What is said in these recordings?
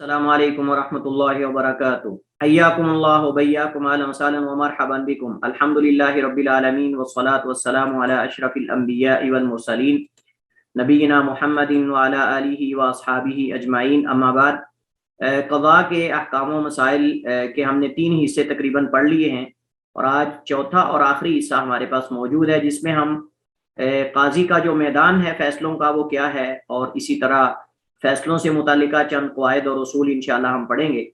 السلام علیکم ورحمۃ اللہ وبرکاتہ حیاکم اللہ وبیاکم اہلا وسہلا ومرحبا بکم الحمدللہ رب العالمین والصلاة والسلام علی اشرف الانبیاء والمرسلین نبینا محمد وعلی آلہ واصحابہ اجمعین اما بعد۔ قضاء کے احکام و مسائل کے ہم نے 3 حصے تقریباً پڑھ لیے ہیں اور آج چوتھا اور آخری حصہ ہمارے پاس موجود ہے، جس میں ہم قاضی کا جو میدان ہے فیصلوں کا وہ کیا ہے، اور اسی طرح فیصلوں سے متعلقہ چند قواعد اور اصول انشاءاللہ ہم پڑھیں گے۔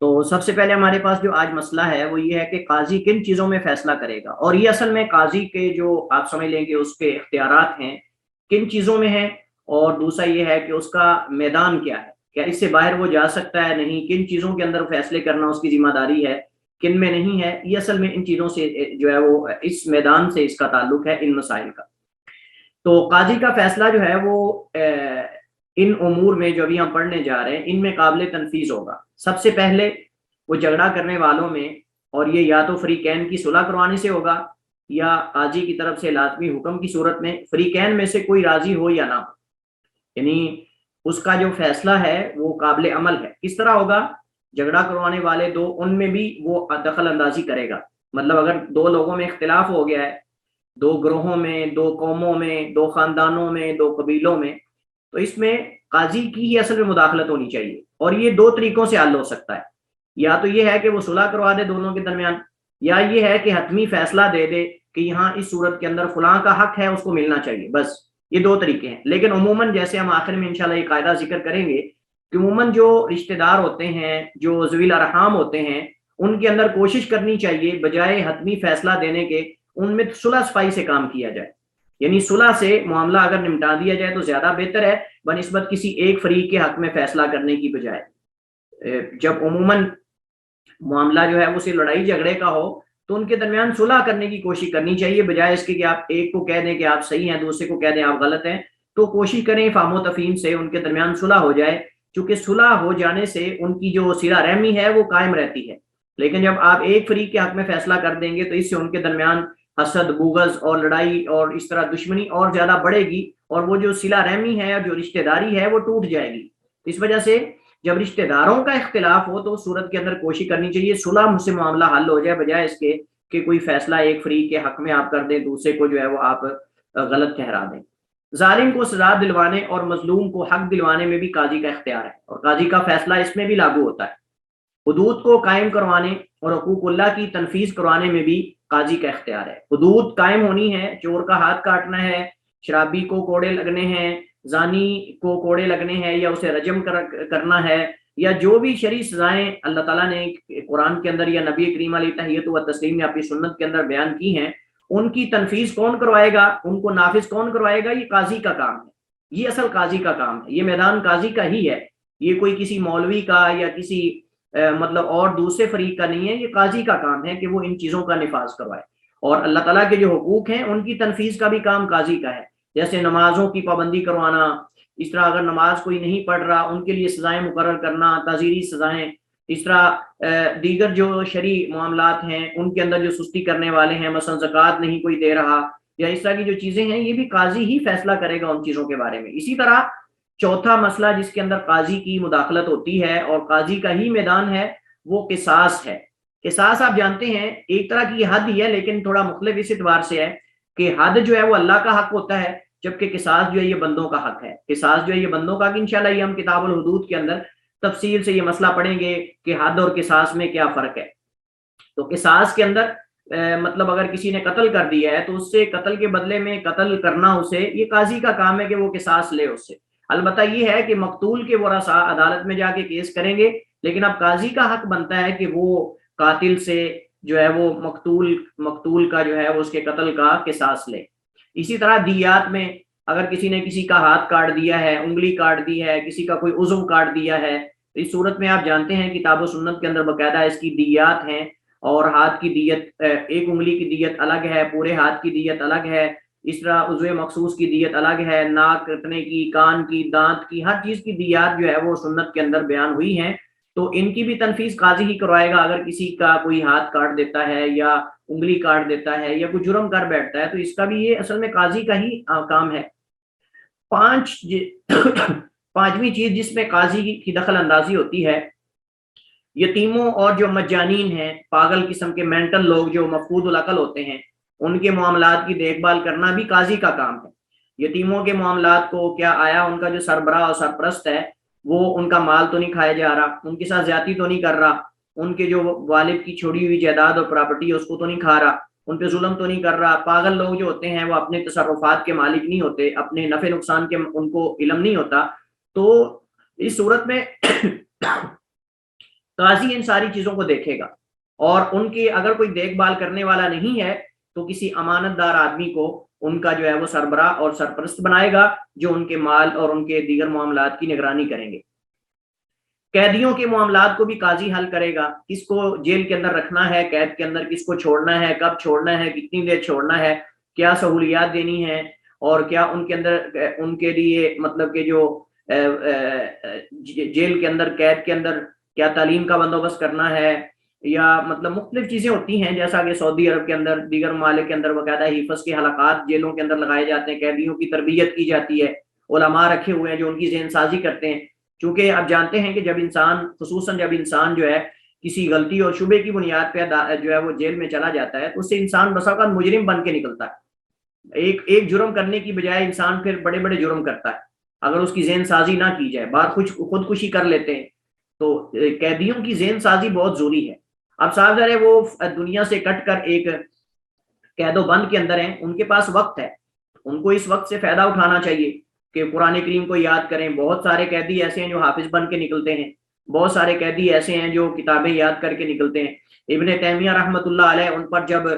تو سب سے پہلے ہمارے پاس جو آج مسئلہ ہے وہ یہ ہے کہ قاضی کن چیزوں میں فیصلہ کرے گا، اور یہ اصل میں قاضی کے جو آپ سمجھ لیں کہ اس کے اختیارات ہیں کن چیزوں میں ہیں، اور دوسرا یہ ہے کہ اس کا میدان کیا ہے، کیا اس سے باہر وہ جا سکتا ہے، نہیں، کن چیزوں کے اندر فیصلے کرنا اس کی ذمہ داری ہے، کن میں نہیں ہے۔ یہ اصل میں ان چیزوں سے جو ہے وہ اس میدان سے اس کا تعلق ہے، ان مسائل کا۔ تو قاضی کا فیصلہ جو ہے وہ ان امور میں جو ابھی ہم پڑھنے جا رہے ہیں ان میں قابل تنفیذ ہوگا۔ سب سے پہلے وہ جھگڑا کرنے والوں میں، اور یہ یا تو فریقین کی صلح کروانے سے ہوگا یا قاضی کی طرف سے لازمی حکم کی صورت میں، فریقین میں سے کوئی راضی ہو یا نہ ہو، یعنی اس کا جو فیصلہ ہے وہ قابل عمل ہے۔ کس طرح ہوگا؟ جھگڑا کروانے والے دو، ان میں بھی وہ دخل اندازی کرے گا۔ مطلب اگر 2 لوگوں میں اختلاف ہو گیا ہے، 2 گروہوں میں، 2 قوموں میں، 2 خاندانوں میں، 2 قبیلوں میں، تو اس میں قاضی کی ہی اصل میں مداخلت ہونی چاہیے، اور یہ 2 طریقوں سے حل ہو سکتا ہے۔ یا تو یہ ہے کہ وہ صلح کروا دے دونوں کے درمیان، یا یہ ہے کہ حتمی فیصلہ دے دے کہ یہاں اس صورت کے اندر فلاں کا حق ہے، اس کو ملنا چاہیے، بس۔ یہ 2 طریقے ہیں، لیکن عموماً جیسے ہم آخر میں انشاءاللہ یہ قاعدہ ذکر کریں گے کہ عموماً جو رشتہ دار ہوتے ہیں، جو ذوی الارحام ہوتے ہیں، ان کے اندر کوشش کرنی چاہیے بجائے حتمی فیصلہ دینے کے ان میں صلح صفائی سے کام کیا جائے، یعنی صلح سے معاملہ اگر نمٹا دیا جائے تو زیادہ بہتر ہے بنسبت کسی ایک فریق کے حق میں فیصلہ کرنے کی بجائے۔ جب عموماً معاملہ جو ہے وہ صرف لڑائی جھگڑے کا ہو تو ان کے درمیان صلح کرنے کی کوشش کرنی چاہیے، بجائے اس کے کہ آپ ایک کو کہہ دیں کہ آپ صحیح ہیں، دوسرے کو کہہ دیں آپ غلط ہیں۔ تو کوشش کریں فہم و تفہیم سے ان کے درمیان صلح ہو جائے، چونکہ صلح ہو جانے سے ان کی جو صلہ رحمی ہے وہ قائم رہتی ہے۔ لیکن جب آپ ایک فریق کے حق میں فیصلہ کر دیں گے تو اس سے ان کے درمیان حسد، بغض اور لڑائی اور اس طرح دشمنی اور زیادہ بڑھے گی، اور وہ جو صلہ رحمی ہے اور جو رشتہ داری ہے وہ ٹوٹ جائے گی۔ اس وجہ سے جب رشتہ داروں کا اختلاف ہو تو اس صورت کے اندر کوشش کرنی چاہیے صلح سے معاملہ حل ہو جائے، بجائے اس کے کہ کوئی فیصلہ ایک فریق کے حق میں آپ کر دیں، دوسرے کو جو ہے وہ آپ غلط ٹھہرا دیں۔ ظالم کو سزا دلوانے اور مظلوم کو حق دلوانے میں بھی قاضی کا اختیار ہے، اور قاضی کا فیصلہ اس میں بھی لاگو ہوتا ہے۔ حدود کو قائم کروانے اور حقوق اللہ کی تنفیذ کروانے میں بھی قاضی کا اختیار ہے۔ حدود قائم ہونی ہے، چور کا ہاتھ کاٹنا ہے، شرابی کو کوڑے لگنے ہیں، زانی کو کوڑے لگنے ہیں، یا اسے رجم کرنا ہے، یا جو بھی شرعی سزائیں اللہ تعالیٰ نے قرآن کے اندر یا نبی کریم علیہ تحیۃ و تسلیم نے اپنی سنت کے اندر بیان کی ہیں، ان کی تنفیذ کون کروائے گا، ان کو نافذ کون کروائے گا؟ یہ قاضی کا کام ہے، یہ اصل قاضی کا کام ہے، یہ میدان قاضی کا ہی ہے، یہ کوئی کسی مولوی کا یا کسی مطلب اور دوسرے فریق کا نہیں ہے۔ یہ قاضی کا کام ہے کہ وہ ان چیزوں کا نفاذ کروائے، اور اللہ تعالیٰ کے جو حقوق ہیں ان کی تنفیذ کا بھی کام قاضی کا ہے، جیسے نمازوں کی پابندی کروانا، اس طرح اگر نماز کوئی نہیں پڑھ رہا ان کے لیے سزائیں مقرر کرنا، تعزیری سزائیں، اس طرح دیگر جو شرعی معاملات ہیں ان کے اندر جو سستی کرنے والے ہیں، مثلا زکوٰۃ نہیں کوئی دے رہا، یا اس طرح کی جو چیزیں ہیں، یہ بھی قاضی ہی فیصلہ کرے گا ان چیزوں کے بارے میں۔ اسی طرح چوتھا مسئلہ جس کے اندر قاضی کی مداخلت ہوتی ہے اور قاضی کا ہی میدان ہے وہ قصاص ہے۔ قصاص آپ جانتے ہیں ایک طرح کی حد ہی ہے، لیکن تھوڑا مختلف اس اعتبار سے ہے کہ حد جو ہے وہ اللہ کا حق ہوتا ہے، جبکہ قصاص جو ہے یہ بندوں کا حق ہے۔ قصاص جو ہے یہ بندوں کا، کہ انشاءاللہ یہ ہم کتاب الحدود کے اندر تفصیل سے یہ مسئلہ پڑھیں گے کہ حد اور قصاص میں کیا فرق ہے۔ تو قصاص کے اندر مطلب اگر کسی نے قتل کر دیا ہے تو اس سے قتل کے بدلے میں قتل کرنا، اسے یہ قاضی کا کام ہے کہ وہ قصاص لے اس سے۔ البتہ یہ ہے کہ مقتول کے ورثاء عدالت میں جا کے کیس کریں گے، لیکن اب قاضی کا حق بنتا ہے کہ وہ قاتل سے جو ہے وہ مقتول کا جو ہے وہ اس کے قتل کا قصاص لے۔ اسی طرح دیات میں اگر کسی نے کسی کا ہاتھ کاٹ دیا ہے، انگلی کاٹ دی ہے، کسی کا کوئی عضو کاٹ دیا ہے، اس صورت میں آپ جانتے ہیں کتاب و سنت کے اندر باقاعدہ اس کی دیات ہیں، اور ہاتھ کی دیت، ایک انگلی کی دیت الگ ہے، پورے ہاتھ کی دیت الگ ہے، اس طرح عضو مخصوص کی دیت الگ ہے، ناک کٹنے کی، کان کی، دانت کی، ہر چیز کی دیات جو ہے وہ سنت کے اندر بیان ہوئی ہیں۔ تو ان کی بھی تنفیذ قاضی ہی کروائے گا۔ اگر کسی کا کوئی ہاتھ کاٹ دیتا ہے یا انگلی کاٹ دیتا ہے یا کوئی جرم کر بیٹھتا ہے تو اس کا بھی یہ اصل میں قاضی کا ہی کام ہے۔ پانچویں چیز جس میں قاضی کی دخل اندازی ہوتی ہے، یتیموں اور جو مجانین ہیں، پاگل قسم کے مینٹل لوگ جو مفقود العقل ہوتے ہیں، ان کے معاملات کی دیکھ بھال کرنا بھی قاضی کا کام ہے۔ یتیموں کے معاملات کو کیا آیا ان کا جو سربراہ اور سرپرست ہے وہ ان کا مال تو نہیں کھایا جا رہا، ان کے ساتھ زیادتی تو نہیں کر رہا، ان کے جو والد کی چھوڑی ہوئی جائیداد اور پراپرٹی ہے اس کو تو نہیں کھا رہا، ان پہ ظلم تو نہیں کر رہا۔ پاگل لوگ جو ہوتے ہیں وہ اپنے تصرفات کے مالک نہیں ہوتے، اپنے نفع نقصان کے ان کو علم نہیں ہوتا۔ تو اس صورت میں قاضی ان ساری چیزوں کو دیکھے گا، اور ان کی اگر کوئی دیکھ بھال کرنے والا نہیں ہے تو کسی امانت دار آدمی کو ان کا جو ہے وہ سربراہ اور سرپرست بنائے گا، جو ان کے مال اور ان کے دیگر معاملات کی نگرانی کریں گے۔ قیدیوں کے معاملات کو بھی قاضی حل کرے گا، کس کو جیل کے اندر رکھنا ہے، قید کے اندر کس کو چھوڑنا ہے، کب چھوڑنا ہے، کتنی دیر چھوڑنا ہے، کیا سہولیات دینی ہے، اور کیا ان کے اندر ان کے لیے مطلب کہ جو جیل کے اندر قید کے اندر کیا تعلیم کا بندوبست کرنا ہے، یا مطلب مختلف چیزیں ہوتی ہیں، جیسا کہ سعودی عرب کے اندر دیگر ممالک کے اندر باقاعدہ حفظ کے حلقات جیلوں کے اندر لگائے جاتے ہیں، قیدیوں کی تربیت کی جاتی ہے، علماء رکھے ہوئے ہیں جو ان کی ذہن سازی کرتے ہیں۔ چونکہ آپ جانتے ہیں کہ جب انسان خصوصاً جب انسان جو ہے کسی غلطی اور شبے کی بنیاد پہ جو ہے وہ جیل میں چلا جاتا ہے تو اس سے انسان بسا اوقات مجرم بن کے نکلتا ہے۔ ایک جرم کرنے کی بجائے انسان پھر بڑے بڑے جرم کرتا ہے اگر اس کی ذہن سازی نہ کی جائے، بعض خودکشی کر لیتے ہیں۔ تو قیدیوں کی ذہن سازی بہت ضروری ہے۔ اب صاحب ذرا وہ دنیا سے کٹ کر ایک قید و بند کے اندر ہیں، ان کے پاس وقت ہے، ان کو اس وقت سے فائدہ اٹھانا چاہیے کہ قرآن کریم کو یاد کریں۔ بہت سارے قیدی ایسے ہیں جو حافظ بن کے نکلتے ہیں، بہت سارے قیدی ایسے ہیں جو کتابیں یاد کر کے نکلتے ہیں۔ ابن تیمیہ رحمۃ اللہ علیہ، ان پر جب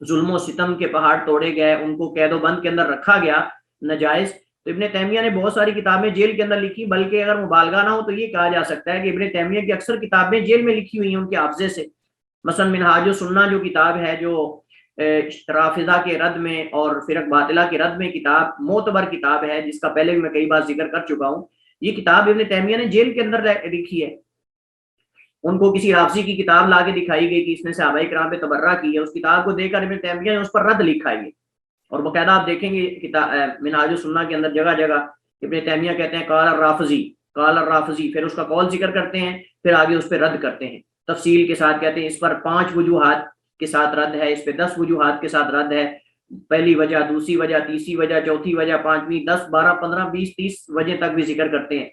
ظلم و ستم کے پہاڑ توڑے گئے، ان کو قید و بند کے اندر رکھا گیا ناجائز، تو ابن تیمیہ نے بہت ساری کتابیں جیل کے اندر لکھی، بلکہ اگر مبالغہ نہ ہو تو یہ کہا جا سکتا ہے کہ ابن تیمیہ کی اکثر کتابیں جیل میں لکھی ہوئی ہیں ان کے حافظے سے۔ مثلا منہاج السنہ جو کتاب ہے، جو رافضہ کے رد میں اور فرق باطلہ کے رد میں کتاب معتبر کتاب ہے، جس کا پہلے بھی میں کئی بار ذکر کر چکا ہوں، یہ کتاب ابن تیمیہ نے جیل کے اندر لکھی ہے۔ ان کو کسی رافضی کی کتاب لا کے دکھائی گئی کہ اس نے صحابہ کرام پہ تبرہ کی ہے، اس کتاب کو دیکھ کر ابن تیمیہ نے اس پر رد لکھا ہے، اور باقاعدہ آپ دیکھیں گے منہاج السنہ کے اندر جگہ جگہ ابن تیمیہ کہتے ہیں قال الرافضی، قال الرافضی، پھر اس کا قول ذکر کرتے ہیں، پھر آگے اس پہ رد کرتے ہیں تفصیل کے ساتھ، کہتے ہیں اس پر 5 وجوہات کے ساتھ رد ہے، اس پہ 10 وجوہات کے ساتھ رد ہے، پہلی وجہ، دوسری وجہ، تیسری وجہ، چوتھی وجہ، 5ویں، 10، 12، 15، 20، 30 وجہ تک بھی ذکر کرتے ہیں۔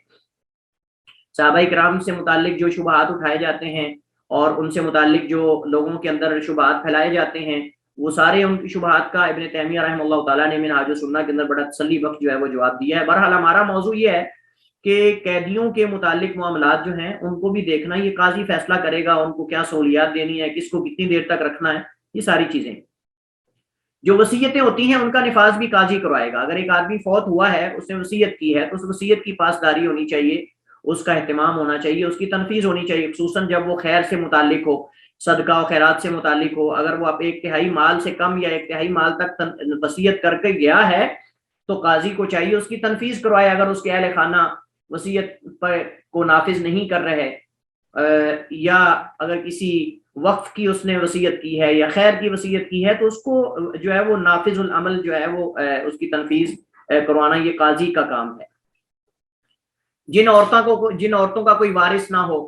صحابہ کرام سے متعلق جو شبہات اٹھائے جاتے ہیں اور ان سے متعلق جو لوگوں کے اندر شبہات پھیلائے جاتے ہیں، وہ سارے ان کی شبہات کا ابن تیمیہ رحمہ اللہ تعالیٰ نے منہاج السنہ کے اندر بڑا تسلی بخش جو ہے وہ جواب دیا ہے۔ بہرحال ہمارا موضوع یہ ہے کہ قیدیوں کے متعلق معاملات جو ہیں ان کو بھی دیکھنا، یہ قاضی فیصلہ کرے گا ان کو کیا سہولیات دینی ہے، کس کو کتنی دیر تک رکھنا ہے، یہ ساری چیزیں۔ جو وصیتیں ہوتی ہیں ان کا نفاذ بھی قاضی کروائے گا۔ اگر ایک آدمی فوت ہوا ہے، اس نے وصیت کی ہے، تو اس وصیت کی پاسداری ہونی چاہیے، اس کا اہتمام ہونا چاہیے، اس کی تنفیذ ہونی چاہیے، خصوصاً جب وہ خیر سے متعلق ہو، صدقہ و خیرات سے متعلق ہو۔ اگر وہ ایک تہائی مال سے کم یا ایک تہائی مال تک وصیت کر کے گیا ہے تو قاضی کو چاہیے اس کی تنفیذ کروائے۔ اگر اس کے اہل خانہ وصیت کو نافذ نہیں کر رہے، یا اگر کسی وقف کی اس نے وصیت کی ہے یا خیر کی وصیت کی ہے، تو اس کو جو ہے وہ نافذ العمل جو ہے وہ اس کی تنفیذ کروانا یہ قاضی کا کام ہے۔ جن عورتوں کا کوئی وارث نہ ہو،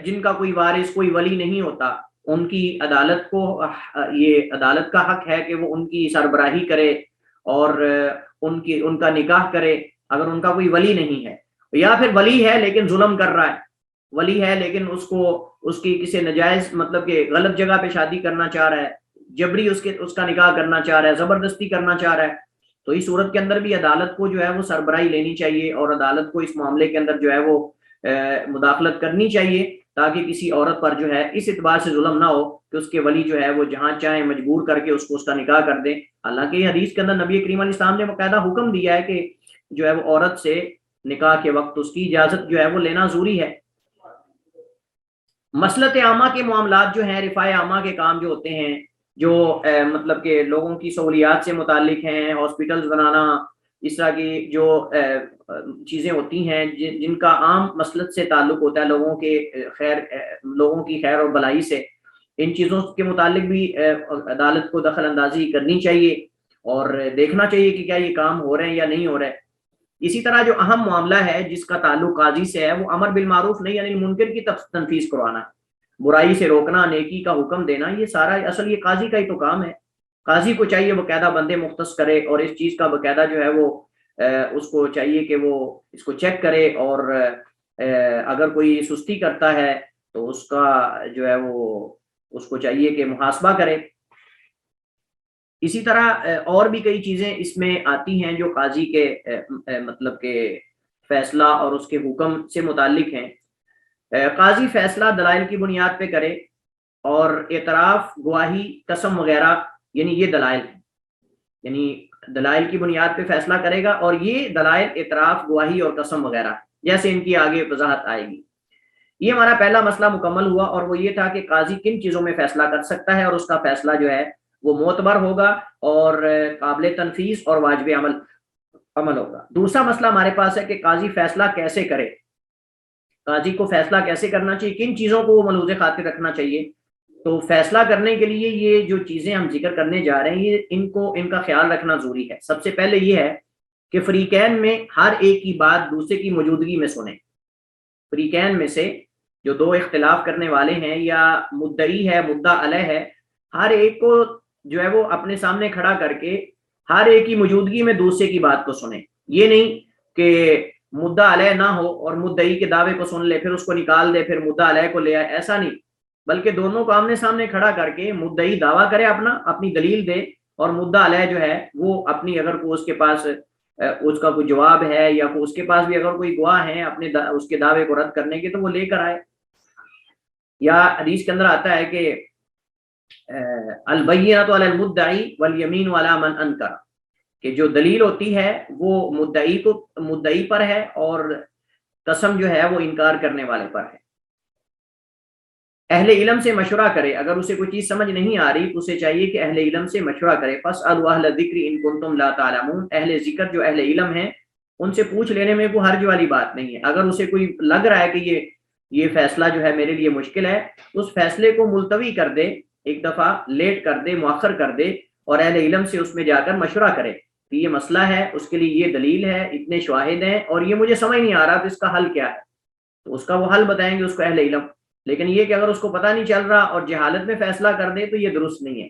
جن کا کوئی وارث، کوئی ولی نہیں ہوتا، ان کی عدالت کو یہ عدالت کا حق ہے کہ وہ ان کی سربراہی کرے اور ان کا نکاح کرے اگر ان کا کوئی ولی نہیں ہے، یا پھر ولی ہے لیکن ظلم کر رہا ہے، ولی ہے لیکن اس کی کسی نجائز مطلب کہ غلط جگہ پہ شادی کرنا چاہ رہا ہے، جبری اس کا نکاح کرنا چاہ رہا ہے، زبردستی کرنا چاہ رہا ہے، تو اس صورت کے اندر بھی عدالت کو جو ہے وہ سربراہی لینی چاہیے اور عدالت کو اس معاملے کے اندر جو ہے وہ مداخلت کرنی چاہیے، تاکہ کسی عورت پر جو ہے اس اعتبار سے ظلم نہ ہو کہ اس کے ولی جو ہے وہ جہاں چاہیں مجبور کر کے اس کو اس کا نکاح کر دیں۔ حالانکہ یہ حدیث کے اندر نبی کریم علیہ السلام نے باقاعدہ حکم دیا ہے کہ جو ہے وہ عورت سے نکاح کے وقت اس کی اجازت جو ہے وہ لینا ضروری ہے۔ مصلحت عامہ کے معاملات جو ہیں، رفاع عامہ کے کام جو ہوتے ہیں، جو مطلب کہ لوگوں کی سہولیات سے متعلق ہیں، ہاسپٹلز بنانا، اس طرح کی جو چیزیں ہوتی ہیں جن کا عام مصلحت سے تعلق ہوتا ہے، لوگوں کی خیر اور بلائی سے، ان چیزوں کے متعلق بھی عدالت کو دخل اندازی کرنی چاہیے اور دیکھنا چاہیے کہ کیا یہ کام ہو رہے ہیں یا نہیں ہو رہے۔ اسی طرح جو اہم معاملہ ہے جس کا تعلق قاضی سے ہے وہ امر بالمعروف نہیں یعنی منکر کی تنفیذ کروانا، برائی سے روکنا، نیکی کا حکم دینا، یہ سارا اصل یہ قاضی کا ہی تو کام ہے۔ قاضی کو چاہیے باقاعدہ بندے مختص کرے اور اس چیز کا باقاعدہ جو ہے وہ اس کو چاہیے کہ وہ اس کو چیک کرے، اور اگر کوئی سستی کرتا ہے تو اس کا جو ہے وہ اس کو چاہیے کہ محاسبہ کرے۔ اسی طرح اور بھی کئی چیزیں اس میں آتی ہیں جو قاضی کے مطلب کہ فیصلہ اور اس کے حکم سے متعلق ہیں۔ قاضی فیصلہ دلائل کی بنیاد پہ کرے، اور اعتراف، گواہی، قسم وغیرہ یعنی یہ دلائل ہیں، یعنی دلائل کی بنیاد پہ فیصلہ کرے گا، اور یہ دلائل اعتراف، گواہی اور قسم وغیرہ جیسے ان کی آگے وضاحت آئے گی۔ یہ ہمارا پہلا مسئلہ مکمل ہوا، اور وہ یہ تھا کہ قاضی کن چیزوں میں فیصلہ کر سکتا ہے اور اس کا فیصلہ جو ہے وہ معتبر ہوگا اور قابل تنفیذ اور واجب عمل ہوگا۔ دوسرا مسئلہ ہمارے پاس ہے کہ قاضی فیصلہ کیسے کرے، قاضی کو فیصلہ کیسے کرنا چاہیے، کن چیزوں کو وہ ملحوظ خاطر رکھنا چاہیے۔ تو فیصلہ کرنے کے لیے یہ جو چیزیں ہم ذکر کرنے جا رہے ہیں یہ ان کا خیال رکھنا ضروری ہے۔ سب سے پہلے یہ ہے کہ فریقین میں ہر ایک کی بات دوسرے کی موجودگی میں سنیں۔ فریقین میں سے جو دو اختلاف کرنے والے ہیں یا مدعی ہے، مدعا علیہ ہے، ہر ایک کو جو ہے وہ اپنے سامنے کھڑا کر کے ہر ایک کی موجودگی میں دوسرے کی بات کو سنیں۔ یہ نہیں کہ مدعا علیہ نہ ہو اور مدعی کے دعوے کو سن لے پھر اس کو نکال دے پھر مدعا علیہ کو لے آئے، ایسا نہیں، بلکہ دونوں کو آمنے سامنے کھڑا کر کے مدعی دعویٰ کرے اپنی دلیل دے، اور مدعا علیہ جو ہے وہ اپنی اگر کوئی اس کے پاس اس کا کوئی جواب ہے یا اس کے پاس بھی اگر کوئی گواہ ہے اپنے اس کے دعوے کو رد کرنے کے تو وہ لے کر آئے۔ یا حدیث کے اندر آتا ہے کہ البینۃ علی المدعی والیمین علی من انکر، کہ جو دلیل ہوتی ہے وہ مدعی پر ہے اور قسم جو ہے وہ انکار کرنے والے پر ہے۔ اہل علم سے مشورہ کرے، اگر اسے کوئی چیز سمجھ نہیں آ رہی تو اسے چاہیے کہ اہل علم سے مشورہ کرے۔ فاسألوا اہل الذکر ان کنتم لا تعلمون، اہل ذکر جو اہل علم ہیں ان سے پوچھ لینے میں کوئی حرج والی بات نہیں ہے۔ اگر اسے کوئی لگ رہا ہے کہ یہ فیصلہ جو ہے میرے لیے مشکل ہے، اس فیصلے کو ملتوی کر دے، ایک دفعہ لیٹ کر دے، مؤخر کر دے، اور اہل علم سے اس میں جا کر مشورہ کرے کہ یہ مسئلہ ہے، اس کے لیے یہ دلیل ہے، اتنے شواہد ہیں، اور یہ مجھے سمجھ نہیں آ رہا تو اس کا حل کیا ہے، تو اس کا وہ حل بتائیں گے اس کو اہل علم۔ لیکن یہ کہ اگر اس کو پتہ نہیں چل رہا اور جہالت میں فیصلہ کر دے تو یہ درست نہیں ہے۔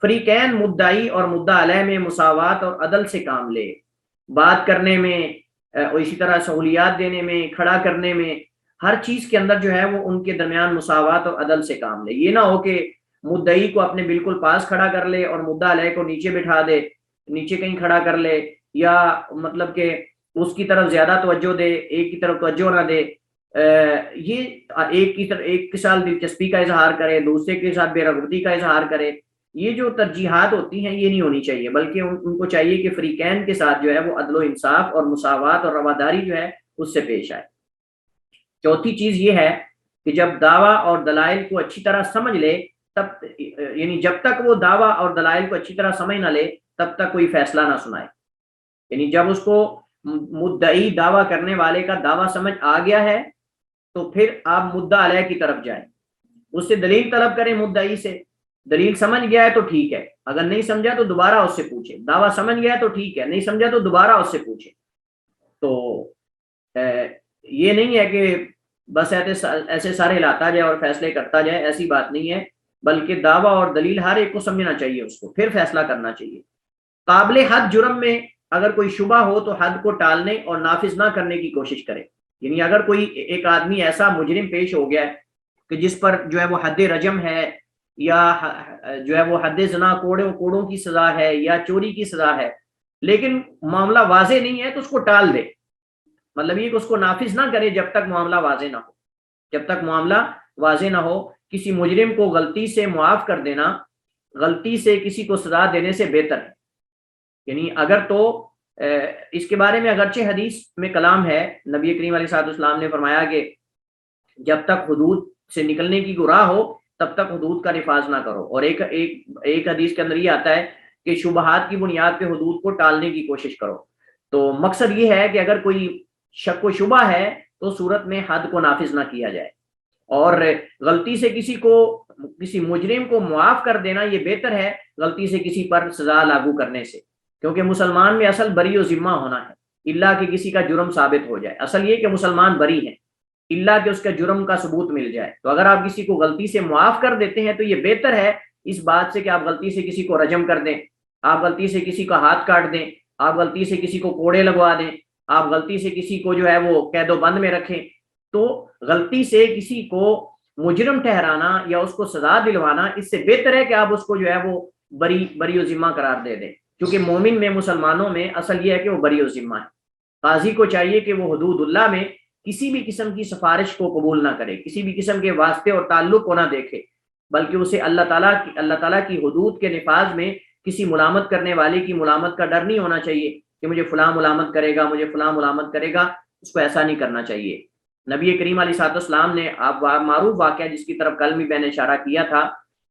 فریقین مدعی اور مدعا علیہ میں مساوات اور عدل سے کام لے، بات کرنے میں اور اسی طرح سہولیات دینے میں، کھڑا کرنے میں، ہر چیز کے اندر جو ہے وہ ان کے درمیان مساوات اور عدل سے کام لے۔ یہ نہ ہو کہ مدعی کو اپنے بالکل پاس کھڑا کر لے اور مدعا علیہ کو نیچے بٹھا دے، نیچے کہیں کھڑا کر لے، یا مطلب کہ اس کی طرف زیادہ توجہ دے، ایک کی طرف توجہ نہ دے، یہ ایک کے ساتھ دلچسپی کا اظہار کرے، دوسرے کے ساتھ بے رغبتی کا اظہار کرے۔ یہ جو ترجیحات ہوتی ہیں یہ نہیں ہونی چاہیے، بلکہ ان کو چاہیے کہ فریقین کے ساتھ جو ہے وہ عدل و انصاف اور مساوات اور رواداری جو ہے اس سے پیش آئے۔ چوتھی چیز یہ ہے کہ جب دعویٰ اور دلائل کو اچھی طرح سمجھ لے تب، یعنی جب تک وہ دعویٰ اور دلائل کو اچھی طرح سمجھ نہ لے تب تک کوئی فیصلہ نہ سنائے۔ یعنی جب اس کو مدعی دعویٰ کرنے والے کا دعویٰ سمجھ آ گیا ہے تو پھر آپ مدعا علیہ کی طرف جائیں، اس سے دلیل طلب کریں، مدعی سے دلیل سمجھ گیا ہے تو ٹھیک ہے، اگر نہیں سمجھا تو دوبارہ اس سے پوچھیں، دعویٰ سمجھ گیا ہے تو ٹھیک ہے، نہیں سمجھا تو دوبارہ اس سے پوچھیں۔ تو یہ نہیں ہے کہ بس ایسے سارے لاتا جائے اور فیصلے کرتا جائے، ایسی بات نہیں ہے، بلکہ دعویٰ اور دلیل ہر ایک کو سمجھنا چاہیے، اس کو پھر فیصلہ کرنا چاہیے۔ قابل حد جرم میں اگر کوئی شبہ ہو تو حد کو ٹالنے اور نافذ نہ کرنے کی کوشش کرے۔ یعنی اگر کوئی ایک آدمی ایسا مجرم پیش ہو گیا ہے کہ جس پر جو ہے وہ حد رجم ہے، یا جو ہے وہ حد زنا کوڑوں کی سزا ہے، یا چوری کی سزا ہے، لیکن معاملہ واضح نہیں ہے تو اس کو ٹال دے، مطلب یہ کہ اس کو نافذ نہ کرے جب تک معاملہ واضح نہ ہو۔ جب تک معاملہ واضح نہ ہو، کسی مجرم کو غلطی سے معاف کر دینا غلطی سے کسی کو سزا دینے سے بہتر ہے۔ یعنی اگر تو اس کے بارے میں اگرچہ حدیث میں کلام ہے، نبی کریم علیہ الصلوۃ والسلام نے فرمایا کہ جب تک حدود سے نکلنے کی گراہ ہو تب تک حدود کا نفاذ نہ کرو، اور ایک حدیث کے اندر یہ آتا ہے کہ شبہات کی بنیاد پہ حدود کو ٹالنے کی کوشش کرو۔ تو مقصد یہ ہے کہ اگر کوئی شک و شبہ ہے تو صورت میں حد کو نافذ نہ کیا جائے، اور غلطی سے کسی مجرم کو معاف کر دینا یہ بہتر ہے غلطی سے کسی پر سزا لاگو کرنے سے، کیونکہ مسلمان میں اصل بری و ذمہ ہونا ہے۔ اللہ کہ کسی کا جرم ثابت ہو جائے. اصل یہ کہ مسلمان بری ہیں اللہ کہ اس کا جرم کا ثبوت مل جائے. تو اگر آپ کسی کو غلطی سے معاف کر دیتے ہیں تو یہ بہتر ہے اس بات سے کہ آپ غلطی سے کسی کو رجم کر دیں, آپ غلطی سے کسی کا ہاتھ کاٹ دیں, آپ غلطی سے کسی کو کوڑے لگوا دیں, آپ غلطی سے کسی کو جو ہے وہ قید و بند میں رکھیں. تو غلطی سے کسی کو مجرم ٹھہرانا یا اس کو سزا دلوانا اس سے بہتر ہے کہ آپ اس کو جو ہے وہ بری و ذمہ قرار دے دیں, کیونکہ مومن میں مسلمانوں میں اصل یہ ہے کہ وہ بری و ذمہ ہے. قاضی کو چاہیے کہ وہ حدود اللہ میں کسی بھی قسم کی سفارش کو قبول نہ کرے, کسی بھی قسم کے واسطے اور تعلق کو نہ دیکھے, بلکہ اسے اللہ تعالیٰ کی حدود کے نفاذ میں کسی ملامت کرنے والے کی ملامت کا ڈر نہیں ہونا چاہیے کہ مجھے فلاں ملامت کرے گا, مجھے فلاں ملامت کرے گا. اس کو ایسا نہیں کرنا چاہیے. نبی کریم علیہ السلام نے آپ معروف واقعہ جس کی طرف کل بھی میں نے اشارہ کیا تھا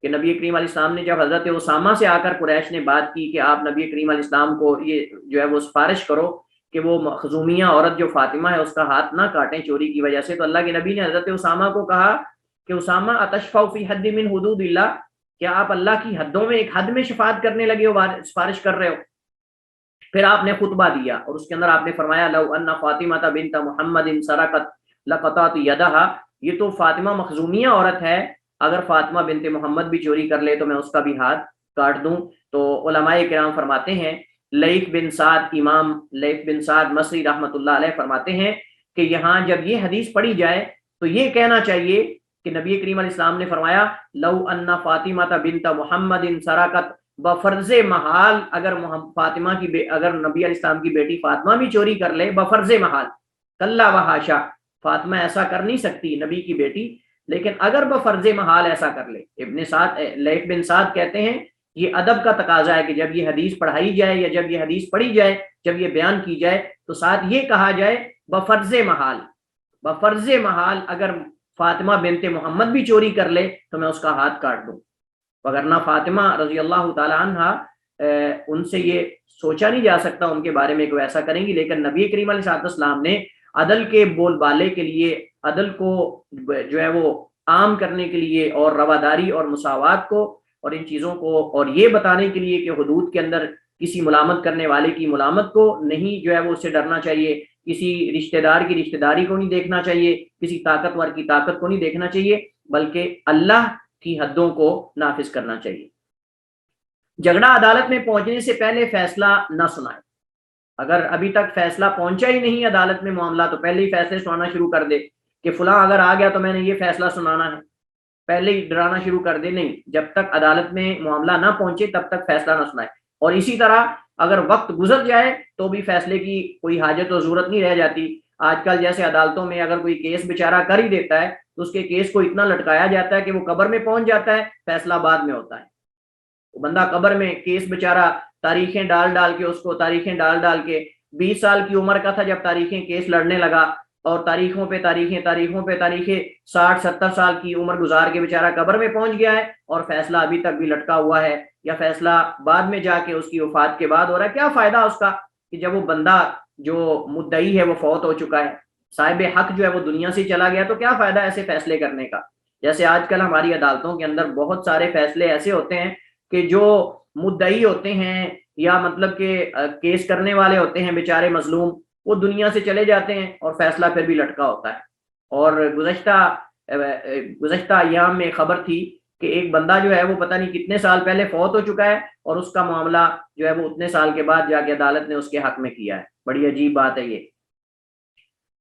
کہ نبی کریم علیہ السلام نے جب حضرت اسامہ سے آ کر قریش نے بات کی کہ آپ نبی کریم علیہ السلام کو یہ جو ہے وہ سفارش کرو کہ وہ مخزومیہ عورت جو فاطمہ ہے اس کا ہاتھ نہ کاٹیں چوری کی وجہ سے, تو اللہ کے نبی نے حضرت اسامہ کو کہا کہ اسامہ اتشفع فی حد من حدود اللہ, کیا آپ اللہ کی حدوں میں ایک حد میں شفاعت کرنے لگے ہو, سفارش کر رہے ہو. پھر آپ نے خطبہ دیا اور اس کے اندر آپ نے فرمایا لو ان فاطمہ بنت محمد سرقت لقطعت یدہا, یہ تو فاطمہ مخزومیہ عورت ہے, اگر فاطمہ بنت محمد بھی چوری کر لے تو میں اس کا بھی ہاتھ کاٹ دوں. تو علماء کرام فرماتے ہیں, لیث بن سعد, امام لیث بن سعد مصری رحمۃ اللہ علیہ فرماتے ہیں کہ یہاں جب یہ حدیث پڑھی جائے تو یہ کہنا چاہیے کہ نبی کریم علیہ السلام نے فرمایا لو ان فاطمہ بنت محمد سرقت, بفرض محال اگر فاطمہ کی اگر نبی علیہ السلام کی بیٹی فاطمہ بھی چوری کر لے, بفرض محال, کلا وحاشا, فاطمہ ایسا کر نہیں سکتی نبی کی بیٹی, لیکن اگر بفرض محال ایسا کر لے. ابن سعد لیث بن سعد کہتے ہیں یہ ادب کا تقاضا ہے کہ جب یہ حدیث پڑھائی جائے یا جب یہ حدیث پڑھی جائے, جب یہ بیان کی جائے تو ساتھ یہ کہا جائے بفرض محال, بفرض محال اگر فاطمہ بنت محمد بھی چوری کر لے تو میں اس کا ہاتھ کاٹ دوں. وگرنہ فاطمہ رضی اللہ تعالی عنہا ان سے یہ سوچا نہیں جا سکتا ان کے بارے میں کہ وہ ایسا کریں گی, لیکن نبی کریم علیہ السلام نے عدل کے بول بالے کے لیے, عدل کو جو ہے وہ عام کرنے کے لیے اور رواداری اور مساوات کو اور ان چیزوں کو اور یہ بتانے کے لیے کہ حدود کے اندر کسی ملامت کرنے والے کی ملامت کو نہیں جو ہے وہ اس سے ڈرنا چاہیے, کسی رشتہ دار کی رشتہ داری کو نہیں دیکھنا چاہیے, کسی طاقتور کی طاقت کو نہیں دیکھنا چاہیے, بلکہ اللہ کی حدوں کو نافذ کرنا چاہیے. جھگڑا عدالت میں پہنچنے سے پہلے فیصلہ نہ سنائے. اگر ابھی تک فیصلہ پہنچا ہی نہیں عدالت میں معاملہ تو پہلے ہی فیصلے سنانا شروع کر دے کہ فلاں اگر آ گیا تو میں نے یہ فیصلہ سنانا ہے, پہلے ہی ڈرانا شروع کر دے. نہیں, جب تک عدالت میں معاملہ نہ پہنچے تب تک فیصلہ نہ سنائے. اور اسی طرح اگر وقت گزر جائے تو بھی فیصلے کی کوئی حاجت و ضرورت نہیں رہ جاتی. آج کل جیسے عدالتوں میں اگر کوئی کیس بیچارہ کر ہی دیتا ہے تو اس کے کیس کو اتنا لٹکایا جاتا ہے کہ وہ قبر میں پہنچ جاتا ہے, فیصلہ بعد میں ہوتا ہے. وہ بندہ قبر میں کیس بیچارہ تاریخیں ڈال کے اس کو تاریخیں ڈال کے 20 سال کی عمر کا تھا جب تاریخیں کیس لڑنے لگا, اور تاریخوں پہ تاریخیں 60-70 سال کی عمر گزار کے بیچارہ قبر میں پہنچ گیا ہے اور فیصلہ ابھی تک بھی لٹکا ہوا ہے, یا فیصلہ بعد میں جا کے اس کی وفات کے بعد ہو رہا ہے. کیا فائدہ اس کا کہ جب وہ بندہ جو مدعی ہے وہ فوت ہو چکا ہے, صاحب حق جو ہے وہ دنیا سے چلا گیا, تو کیا فائدہ ایسے فیصلے کرنے کا. جیسے آج کل ہماری عدالتوں کے اندر بہت سارے فیصلے ایسے ہوتے ہیں کہ جو مدعی ہوتے ہیں یا مطلب کہ کیس کرنے والے ہوتے ہیں بیچارے مظلوم, وہ دنیا سے چلے جاتے ہیں اور فیصلہ پھر بھی لٹکا ہوتا ہے. اور گزشتہ ایام میں خبر تھی کہ ایک بندہ جو ہے وہ پتہ نہیں کتنے سال پہلے فوت ہو چکا ہے اور اس کا معاملہ جو ہے وہ اتنے سال کے بعد جا کے عدالت نے اس کے حق میں کیا ہے. بڑی عجیب بات ہے یہ.